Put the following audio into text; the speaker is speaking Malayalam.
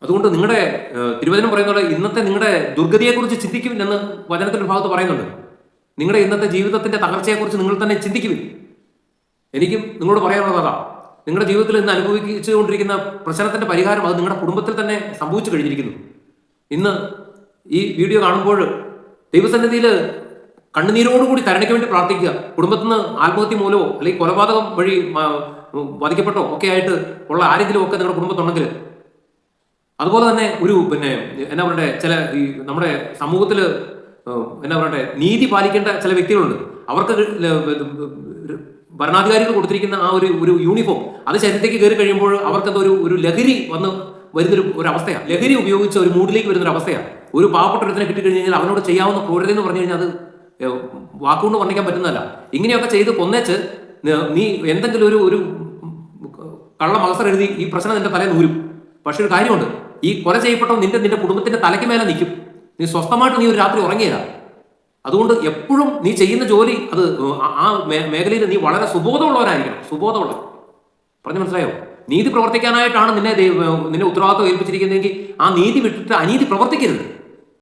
അതുകൊണ്ട് നിങ്ങളുടെ തിരുവചനം പറയുന്ന പോലെ ഇന്നത്തെ നിങ്ങളുടെ ദുർഗതിയെക്കുറിച്ച് ചിന്തിക്കുവിൻ എന്ന് വചനത്തിന്റെ ഭാഗത്ത് പറയുന്നുണ്ട്. നിങ്ങളുടെ ഇന്നത്തെ ജീവിതത്തിന്റെ തകർച്ചയെക്കുറിച്ച് നിങ്ങൾ തന്നെ ചിന്തിക്കുവിൻ. എനിക്കും നിങ്ങളോട് പറയാനുള്ളത് അതാ. നിങ്ങളുടെ ജീവിതത്തിൽ ഇന്ന് അനുഭവിച്ചുകൊണ്ടിരിക്കുന്ന പ്രശ്നത്തിന്റെ പരിഹാരം അത് നിങ്ങളുടെ കുടുംബത്തിൽ തന്നെ സംഭവിച്ചു കഴിഞ്ഞിരിക്കുന്നു. ഇന്ന് ഈ വീഡിയോ കാണുമ്പോൾ ദൈവസന്നിധിയിൽ കണ്ണുനീരോടുകൂടി കരുണയ്ക്ക് വേണ്ടി പ്രാർത്ഥിക്കുക. കുടുംബത്തിൽ നിന്ന് ആത്മഹത്യ മൂലമോ അല്ലെങ്കിൽ കൊലപാതകം വഴി വധിക്കപ്പെട്ടോ ഒക്കെ ആയിട്ട് ഉള്ള ആരെങ്കിലും ഒക്കെ നിങ്ങളുടെ കുടുംബത്തുണ്ടെങ്കിൽ, അതുപോലെ തന്നെ ഒരു എന്നാ പറയട്ടെ, ചില ഈ നമ്മുടെ സമൂഹത്തിൽ എന്നാ പറയട്ടെ നീതി പാലിക്കേണ്ട ചില വ്യക്തികളുണ്ട്. അവർക്ക് ഭരണാധികാരികൾ കൊടുത്തിരിക്കുന്ന ആ ഒരു യൂണിഫോം അത് ശരീരത്തേക്ക് കയറി കഴിയുമ്പോൾ അവർക്കെന്തോ ഒരു ലഹരി വരുന്നൊരു അവസ്ഥയാണ്. ലഹരി ഉപയോഗിച്ച് ഒരു മൂഡിലേക്ക് വരുന്നൊരു അവസ്ഥയാണ്. ഒരു പാവപ്പെട്ട ഒരുത്തിനെ കിട്ടിക്കഴിഞ്ഞ് കഴിഞ്ഞാൽ അവനോട് ചെയ്യാവുന്ന ക്രൂരത എന്ന് പറഞ്ഞു കഴിഞ്ഞാൽ അത് വാക്കുകൊണ്ട് വർണ്ണിക്കാൻ പറ്റുന്നതല്ല. ഇങ്ങനെയൊക്കെ ചെയ്ത് കൊന്നേച്ച് നീ എന്തെങ്കിലും ഒരു കള്ള മത്സരം എഴുതി ഈ പ്രശ്നം നിന്റെ തലയിൽ നൂരും. പക്ഷെ ഒരു കാര്യമുണ്ട്, ഈ കൊല ചെയ്യപ്പെട്ടവൻ നിന്റെ കുടുംബത്തിന്റെ തലയ്ക്ക് മേലെ നിൽക്കും. നീ സ്വസ്ഥമായിട്ട് നീ ഒരു രാത്രി ഉറങ്ങിയില്ല. അതുകൊണ്ട് എപ്പോഴും നീ ചെയ്യുന്ന ജോലി അത് ആ മേഖലയിൽ നീ വളരെ സുബോധമുള്ളവരായിരിക്കണം. സുബോധമുള്ള പറഞ്ഞു മനസ്സിലായോ? നീതി പ്രവർത്തിക്കാനായിട്ടാണ് നിന്നെ ഉത്തരവാദിത്വം ഏൽപ്പിച്ചിരിക്കുന്നതെങ്കിൽ ആ നീതി വിട്ടിട്ട് അനീതി പ്രവർത്തിക്കരുത്.